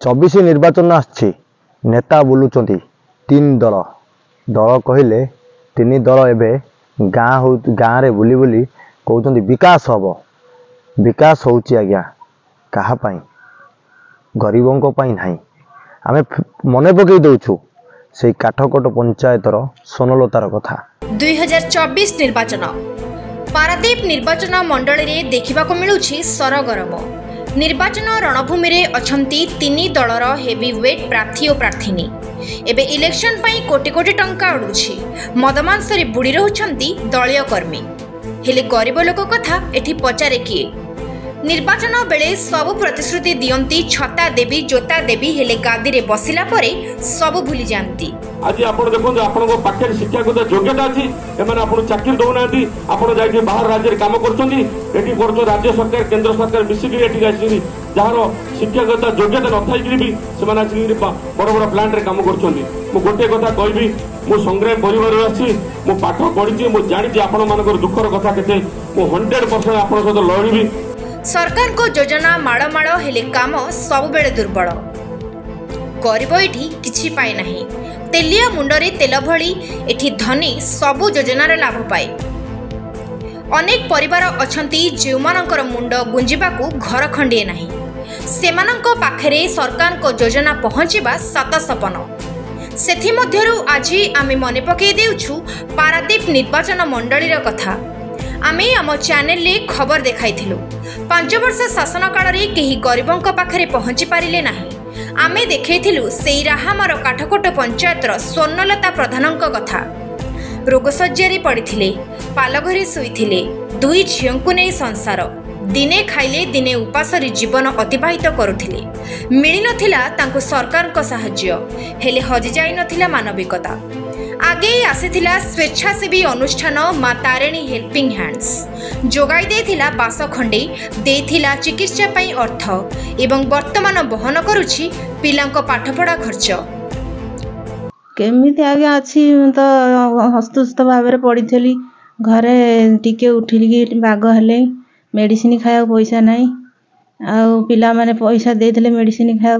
24 ନିର୍ବାଚନ ଆସିଛି। ନେତା ବୁଲୁଛନ୍ତି 3 ଦଳ। ଦଳ କହିଲେ 3 ଦଳ ଏବେ ଗାଁରେ ବୁଲି ବୁଲି କହୁଛନ୍ତି ବିକାଶ ହେବ। ବିକାଶ ହେଉଛି ଆଜ୍ଞା କାହା ପାଇଁ? ଗରିବଙ୍କ ପାଇଁ ନାହିଁ। ଆମେ ମନେ ପକାଇ ଦେଉଛୁ ସେଇ କାଠକୋଟ ପଞ୍ଚାୟତର ସ୍ୱର୍ଣ୍ଣଲତାର କଥା। 2024 ନିର୍ବାଚନ ପାରାଦୀପ ନିର୍ବାଚନ ମଣ୍ଡଳୀରେ ଦେଖିବାକୁ ମିଳୁଛି ସରଗରମ। ନିର୍ବାଚନ ରଣଭୂମିରେ ଅଛନ୍ତି 3 ଦଳର ହେଭିୱେଟ୍ ପ୍ରାର୍ଥୀ ଓ ପ୍ରାର୍ଥିନୀ। ଏବେ ଇଲେକ୍ସନ ପାଇଁ କୋଟି କୋଟି ଟଙ୍କା ଉଡୁଛି। ମଦମାଂସରେ ବୁଡ଼ି ରହୁଛନ୍ତି ଦଳୀୟ କର୍ମୀ। ହେଲେ ଗରିବ ଲୋକ କଥା ଏଠି ପଚାରେ କିଏ? ନିର୍ବାଚନ ବେଳେ ସବୁ ପ୍ରତିଶ୍ରୁତି ଦିଅନ୍ତି, ଛତା ଦେବି ଜୋତା ଦେବି, ହେଲେ ଗାଦିରେ ବସିଲା ପରେ ସବୁ ଭୁଲି ଯାଆନ୍ତି। आज आप देखो आप पाखे शिक्षागत योग्यता अच्छी एम आप चाकरी दौना आप बाहर राज्य में कम कर राज्य सरकार केंद्र सरकार मिसिकी जार शिक्षागत योग्यता न थी भी से बड़ बड़ प्लांट कम कर गोटे कथा कहबी मु संग्राम परिवार आसी मु पाठ पढ़ी मुझे जानी आपण मान दुखर कथा के 100% आप सहित लड़बी। सरकार को योजना माड़ हेले काम सब बेले दुर्बल। गरीब एठी किछि पाए नाही। तेलिया मुंडरे तेल भली एठी धनी सबु योजनार लाभ पाए। अनेक परिवार अछंती जेउमानकर मुंड गुंजिबाकू घर खंडिए नाही। सेमानंक पाखरे सरकार को योजना पहुंचीबा सात सपन। सेथि मध्यरु आजि आमे मने पके देउछु पारादीप निर्वाचन मंडलीर कथा। आमे आम चैनल ले खबर देखाइथिलु। 5 वर्ष शासन काल रे केही गरीबंक पाखरे पहुंची पारिले नाही। आमे देखैथिलु सेई राहामार काठकोट पंचायतर स्वर्णलता प्रधानंक कथा। रोगसज्जारे पड़िथिले, पालघरे शुइथिले, 2 झियंकु नै संसार। दिने खाइले दिने उपासरी जीवन अतिबाहित करुथिले। मिली नथिला तांको सरकारक साहाय्य, हेले हजि जाई नथिला मानविकता। आगे आसीथिला स्वेच्छासेवी अनुष्ठान मा तारिणी हेल्पिंग हैंड्स। जोगाई देथिला बास खंडे, देथिला चिकित्सा पई अर्थ एवं वर्तमान बहन करुछि पिलांक पाठपढ़ा खर्च। केमिति आगे अछि तो हस्तस्थ भाव में पड़ी घरे टिके उठिकी बाग हेले मेडिसिन खाया पैसा नहीं आउ पिला माने पैसा देथिले मेडिसिन खाया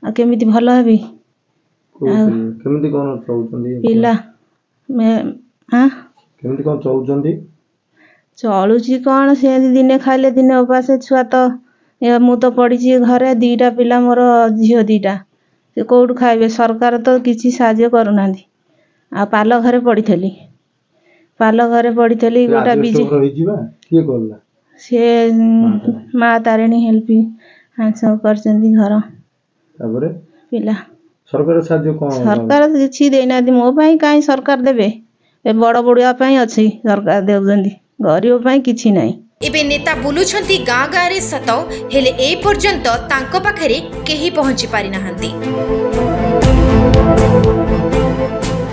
आ केमिति भल हेबी केमिति कोन चौचंदी पिला हां केमिति कोन चौचंदी चलुची कौन से दिने खाइले दिने उपास छुआ तो मु तो पड़ी घरे 2टा पिला मोर झील 2टा से कौट खाइबे सरकार तो किसी साहाय्य करूना आ पाल घरे पड़ी पाल घरे पड़ी गोटा बीजे सी माँ तारिणी हेल्पिंग हैंड्स कर घर पिला सरकार किसी देना मो कहीं सरकार देवे बड़ बड़ुआ अच्छी सरकार देउछंती गरीब किसी नहीं। एबे नेता बुलुछंती गाँ गाँ रे सत हेले ए पर्यंत तांको पाखरे केही पहुंची पारि नाहंती।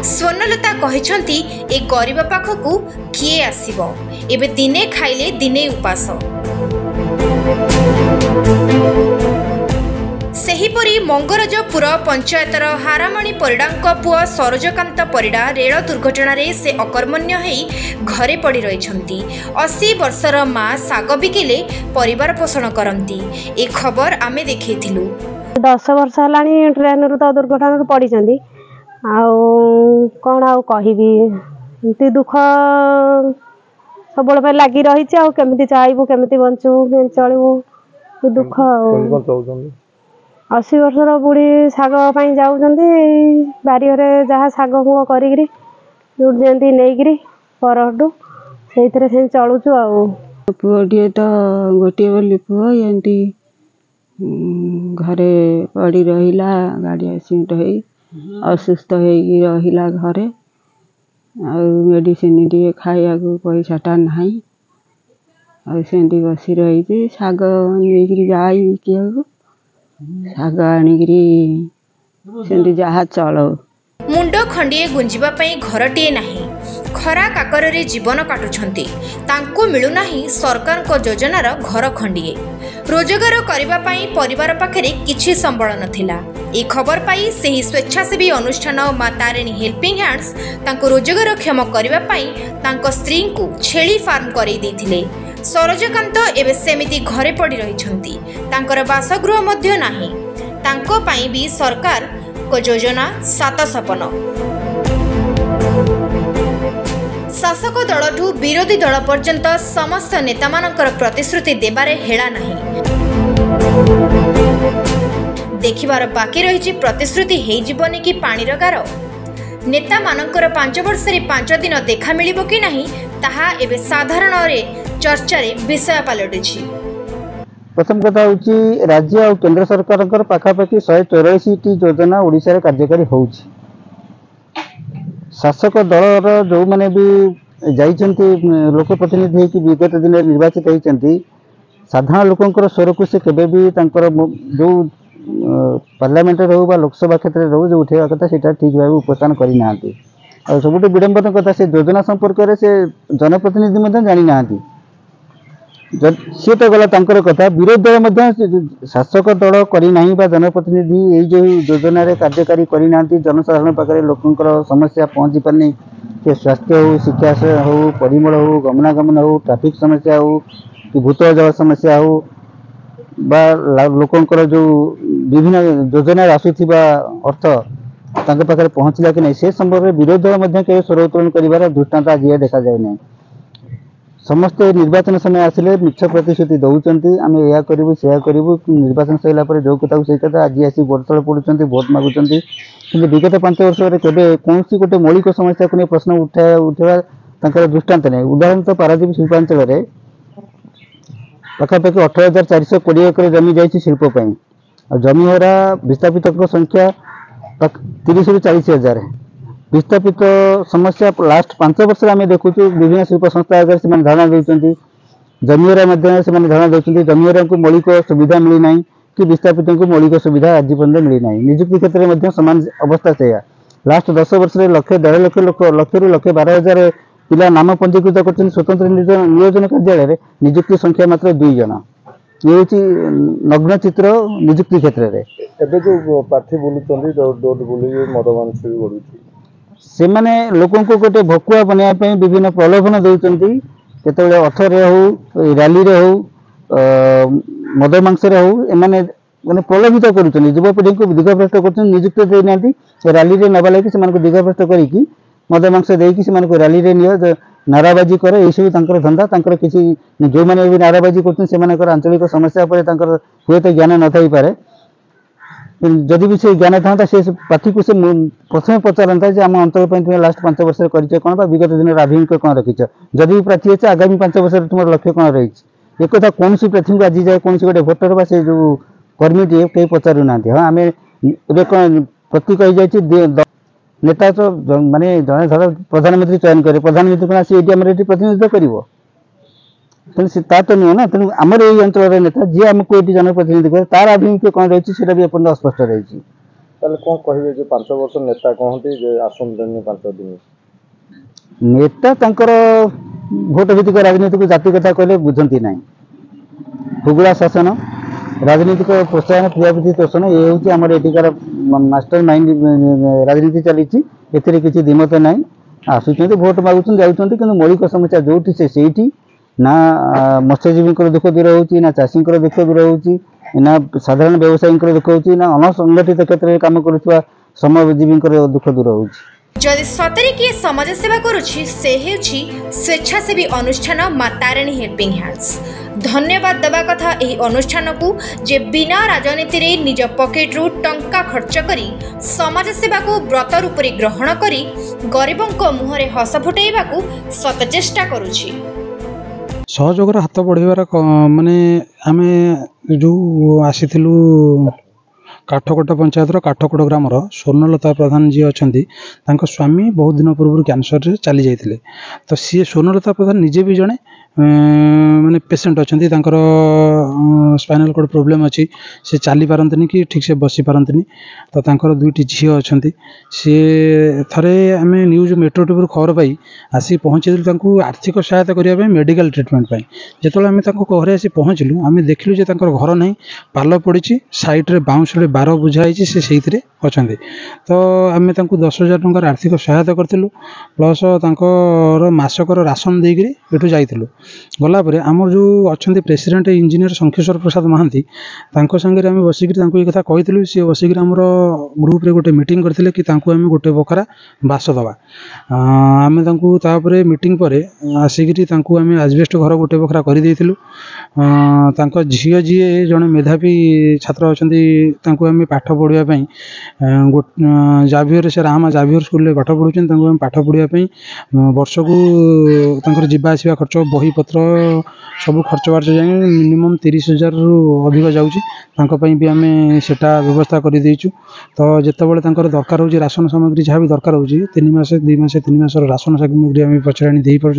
स्वर्णलता कहिछंती ए गरीब पाखकू किए आसीबो, एबे दिने खाइले दिने उपास। सेहीपरि मंगरजपुर पंचायतर हारामणी परिडांक पुआ सरोजकांत परिडा रेल दुर्घटना से अकर्मण्य होई घरे पड़ी रहिछंती। 80 वर्षर माँ साग बिकिले परिवार पोषण करंती। ए खबर आमे देखैथिलु। 10 वर्ष हलानी ट्रेन रु तो दुर्घटना पड़ी चंदी कौन आउ कहबी एमती दुख सब लगी रही केमिति चाहबू केमिति बंचू चलू दुख 80 वर्षर बुढ़ी शाग जाऊँगी बारीघरे जहाँ शाग मुग करी नहीं परटू से चलुचु पुओटे तो गोटे बोली पुओ एमती घरे पड़ी रहिला गाड़ी एक्सीडेंट हो असुस्थ हो रहिला घरे मेडिसिन टे खाया पैसाटा ना सेमती बसी रही शाग नहीं जाई किया शाग आनिकी सेमती जहाँ चल मुंड खंडिए गुंजिबा पई घरटिए नाही। खरा काकरे जीवन काटुछंती तांको मिलु नाही सरकार को योजनार घर खंडिए। रोजगार करिबा पई परिवार पाखरे किछि संबळ नथिला। ए खबर पाई सेही स्वेच्छासेवी अनुष्ठान मा तारिणी हेल्पिंग हैंड्स तांको रोजगार क्षम करिबा पई तांको स्त्री को छेली फार्म करई देथिले। सरोजकांत एबे सेमिति घरे पड़ी रहिछंती। तांकर बासगृह मध्य नाही। तांको पाई भी सरकार को योजना सात सपन। शासक दलठू विरोधी दल पर्यंत समस्त नेता मानकर प्रतिश्रुति देबारे हेला नहीं। देखिबार बाकी रही प्रतिश्रुति हेई जीवनी कि पाणीर गार। नेता मानकर 5 वर्ष 5 दिन देखा मिलिबो कि नहीं ताहा एबे साधारण चर्चा विषय पलटुछि। प्रथम कथा हूँ राज्य और केंद्र सरकार पाखापाखि 184 योजना ओडिशा रे कार्यकारी होउछि। शासक दलर जो मैंने भी जाइछन्ति लोकप्रतिनिधि होकि विगत दिन निर्वाचित होइछन्ति साधारण लोकंकर स्वर को से केबे भी तांकर जो पार्लियामेंट रहू बा लोकसभा क्षेत्र में रहू जो उठेवा कथा सेटा ठीक भाव उपस्थान करि नांती। और सबुठ विडंबन कथा से योजना संपर्क में से जनप्रतिनिधि मध्य जानी नांती। सी तो गला तांकर कथा विरोधी दल मध्य शासक दल करी नाही बा जनप्रतिनिधि यही जो योजना रे कार्यकारी करी नांती। जनसाधारण पाखरे लोकंकर समस्या पहुंची पारनी कि स्वास्थ्य हो शिक्षा हो परिमल हो गमनागमन हो ट्राफिक समस्या हो कि भूतल जल समस्या हो बा लोकंकर जो विभिन्न योजना आसुथिबा अर्थ तांके पाखरे पहुंचला कि नहीं से संदर्भ में विरोधी दल मध्य के स्वर उत्तोलन करिवार दृष्टांत आज देखा जाए नहीं। समस्त निर्वाचन समय आसिले मिछ प्रतिश्रुति दौरान आम या करूँ से करूँ निर्वाचन सरला जो कथा से कथा आज आसी गोड़तले पड़ुंट भोट मागुंट कि विगत 5 वर्ष कौन गोटे मौलिक समस्या को नहीं प्रश्न उठा दृष्टांत नहीं। उदाहरण तो पारादीप शिल्पांचल पाखापाखि 18,420 एकर जमी जाइए शिल्पपाई और जमीहरा विस्थापित संख्या 30 ରୁ 40,000 विस्थापित समस्या लास्ट 5 वर्ष आम देखु विभिन्न शिल्प संस्था आगे से धारणा देते जमीहरा धारणा देते जमीहरा को मौलिक सुविधा मिलना कि विस्थापित को मौलिक सुविधा आज पर्यटन मिलना। निजुक्ति क्षेत्र में सामान अवस्था से लास्ट 10 वर्ष में 1,5 लक्ष ରୁ 1,12,000 पिला नाम पंजीकृत कर स्वतंत्र नियोजन कार्यालय में निजुक्ति संख्या मात्र 2 जन। ये नग्न चित्र निजुक्ति क्षेत्र में एबे जो प्रार्थी बोलुचंदी डोर बोली मद मांस भी बढ़ुची से माने लोकों को गोटे भकुआ बनाया विभिन्न प्रलोभन दौरान केतबेले अर्थरे हो रैली रे हो मद मांस रे हो एमाने माने प्रलोभित करूछन युवपीढ़ी को दिगभ्रष्ट कर निजुक्ति देना रैली रे नबा लगी से दिगभ्रष्ट करी मद मांस देकी से रैली रे नियो नाराबाजी करे यही सब तांकर धंदा तांकर किसी जो मैंने भी नाराबाजी कर आंचलिक समस्या पर हुए तो ज्ञान न थी पारे जदि भी से ज्ञान था से प्रार्थी को से प्रथम पचारता जे आम अंचल तुम लास्ट 5 वर्ष कर कौन विगत दिन आभिमुख्य कौन रखिच जदि भी प्रार्थी अच्छे आगामी 5 वर्ष तुम लक्ष्य कौन रही एक कथा कौन सी प्रार्थी को आज जाए कौन गोटे भोटर बा से जो कर्मी टे कहीं पचारू ना हाँ आम कौन प्रतीक हो जाए नेता तो माने जड़े धर प्रधानमंत्री चयन करे प्रधानमंत्री कौन आसी ये प्रतिनिधित्व कर तो नुह ना तेणु आमर ये अंचल नेता जी आमको ये जनप्रतिनिधि करे तार आभिमुख्य कौन रही है भी एपर्यंत अस्पष्ट रही। कौन कहे जो 5 वर्ष नेता कहते आसंत 5 दिन नेता तांकर भोट भित्तिक राजनीति को जाति कथा कहले बुझंती ना हुगुला शासन राजनीतिक प्रोत्साहन क्रियाविधि तोषण ये हूँ आम एटिकार मास्टर माइंड राजनीति चली किसी दिमत ना आसुच्च भोट मागुच्च जाऊँच कि मौलिक समस्या जो से ना मत्स्यजीवी दुख दूर होची ना चाषी दुख दूर होची ना साधारण व्यवसायी दुख होची ना असंगठित क्षेत्र में काम करुवा श्रमजीवी दुख दूर होची। जदि सतरे किए समाज सेवा करुछि से हेउछि स्वेच्छासेवी अनुष्ठान मां तारिणी हेल्पिंग हैंड्स। धन्यवाद देवा कथा एही अनुष्ठान को जे बिना राजनीति रे निज पॉकेट रु टंका खर्च करी समाज सेवा को व्रत रूप रे ग्रहण करी गरीबों को मुहरे हस फुटाइबा को सत चेष्टा करुछि। सहयोगर हाथ बढ़ार माने आमे जो आसीथिलु काठकोट पंचायतर काठकोट ग्रामर स्वर्णलता प्रधान जी अच्छा स्वामी बहुत दिन पूर्व कैंसर चली जाते तो सी स्वर्णलता प्रधान निजे भी जड़े माने पेसेंट अच्छा स्पाइनल कॉर्ड प्रॉब्लम अच्छी से चली पारंतनी कि ठीक से बसी पारंतनी तो तांकर 2टी झील अच्छा सी थरे आम न्यूज मेट्रो टीवी खबर पाई आसी पहुँचलु आर्थिक सहायता करने मेडिकल ट्रिटमेंट जो आम घरे आसी पहुँचलु आम देखिलु घर ना पाल पड़ी साइड्रे बाउंसरे बार बुझाई से अच्छा तो आम 10,000 टंकार आर्थिक सहायता करूँ प्लस मसकर राशन देकर जाइलु गलापर आमर जो अच्छा प्रेसिडेंट इंजीनियर शंखेश्वर प्रसाद महांती सागर आम बसिक ये कथा कही सी बसिक आम ग्रुप गोटे मीटिंग करते कि आम गोटे बखरा बास दवा आम तापर मीटिंग पर आसिक आम आजबेस्ट घर गोटे बखरा करदे झील जी जड़े मेधावी छात्र अच्छा आम पाठ पढ़ापी जाभियर से रामा जाभियर स्कूल पाठ पढ़ुं पाठ पढ़ापी वर्ष को जीवा आसवा खर्च बही पत्र सब खर्च बार्च जाए मिनिमम 30,000 रु अधिक जाऊँगी भी आम सेटा व्यवस्था कर देचु। तो जितेबाला दरकार हो राशन सामग्री जहाँ भी दरकार हो 3 मास 2 मास 3 मास राशन सामग्री आम पचर आनी दे पार्छ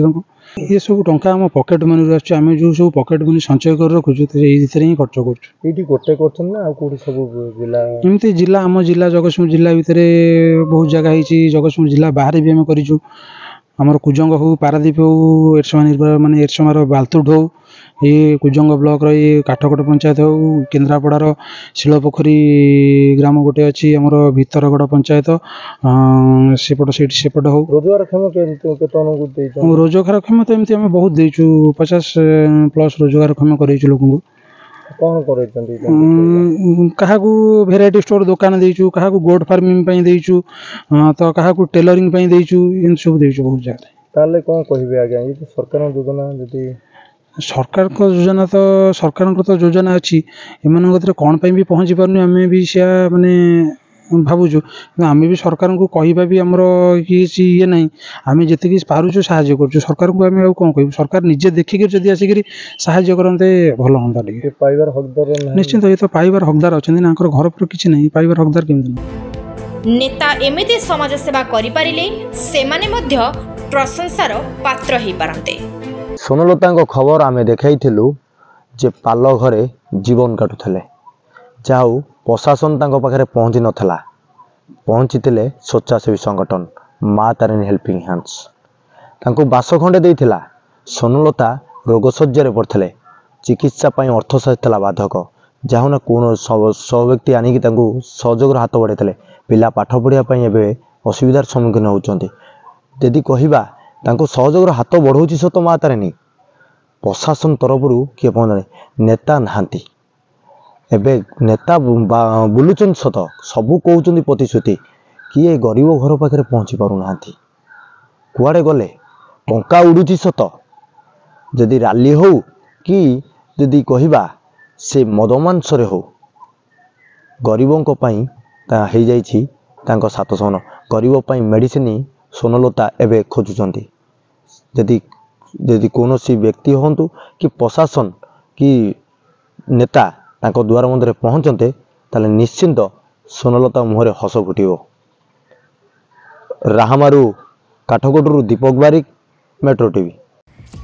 ये सब टंका आम पकेट मनी आम जो सब पकेट मनी संचय कर रखुचु ही खर्च करमती जिला आम जिला जगतसिंहपुर जिला भितर बहुत जगह है जगतसिंहपुर जिला बाहर भी आम करूँ आमर कुजंग हो पारादीप हो एरसमा माने एरसमार बालतुड हो ये कुजंग ब्लॉक ये काठकोट पंचायत हो केन्द्रापड़ार शिलपोखरी ग्राम गोटे अच्छी आमर भितरगड़ पंचायत सेपट सेपट हो रोजगार क्षम तो एमती आम बहुत देचु 50+ रोजगार क्षम करेचु लोक क्या भेराइटी स्टोर दुकान देचु क्या गोट फार्मिंग देचु तो क्या टेलरिंग देचु इन सब देचु बहुत जगह कौन कहे आज्ञा ये सरकार योजना जदि सरकार को योजना तो सरकार तो योजना अच्छी एम कौन भी पहुँची पार्नि आम भी से माने भावुँ आम भी सरकार को कहवा भी आमर ये ना आम जी पार्चु साहय कर सरकार को आम कौन कह सरकार निजे देखिक जब आसिक साहय करते भल हाँ पाइबार हकदार निश्चिंत ये तो पाइबार हकदार अच्छा ना घर पर किसी ना पाइबार हकदार केमती नेता एमिति समाज सेवा करिपारिले सेमाने मध्य प्रशंसार पात्र हो पारंते। सोनलता खबर आम देखाइलु जे पाल घरे जीवन काटुले जाऊ प्रशासन पाखे पहुँची नाला पहुँची स्वेच्छासेवी संगठन माँ तारिणी हेल्पिंग हैंड्स बास खंडे देइथिला सोनलता रोगशज्यारे पड़ते चिकित्सा अर्थ साजिता बाधक जहाँ कौन सब व्यक्ति आनिकी सहयोग हाथ बढ़ाते पिला पाठ पढ़ापी एवं असुविधार सम्मुखीन होती यदि कहवा सहयोग हाथ बढ़ाऊँ सत माँ तारिणी प्रशासन तरफ किए पहुँचे नेता नहांती एबे नेता बुलुचन सत सबू कहते प्रतिश्रुति किए गरीब घर पाखे पहुँची पारना कुआड़े गले टंका उड़ुची सत जदि राली हो कि जदि कहवा से मदमांसरे हो गरीबों हो जाता सात सहन गरीब मेडिसिन सोनलता एवं खोजुंट जदि जदि कौन व्यक्ति हूँ कि प्रशासन कि नेता द्वार मध्य पहुँचते ताले निश्चिंत सोनलता मुहरे हस फुटो। राहमारू काठगोडरू Deepak Barik metro TV.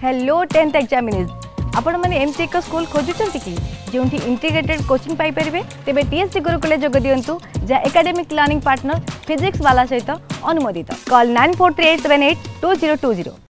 Hello 10th examinees आपण माने एमसी एक स्कूल खोजुचंती कि जोंठी इंटीग्रेटेड कोचिंग पाई परिबे तेबे टीएससी गुरुकुले जोग दियंतु जा एकेडमिक लर्निंग पार्टनर फिजिक्स वाला सहित अनुमोदित कॉल 9438782020।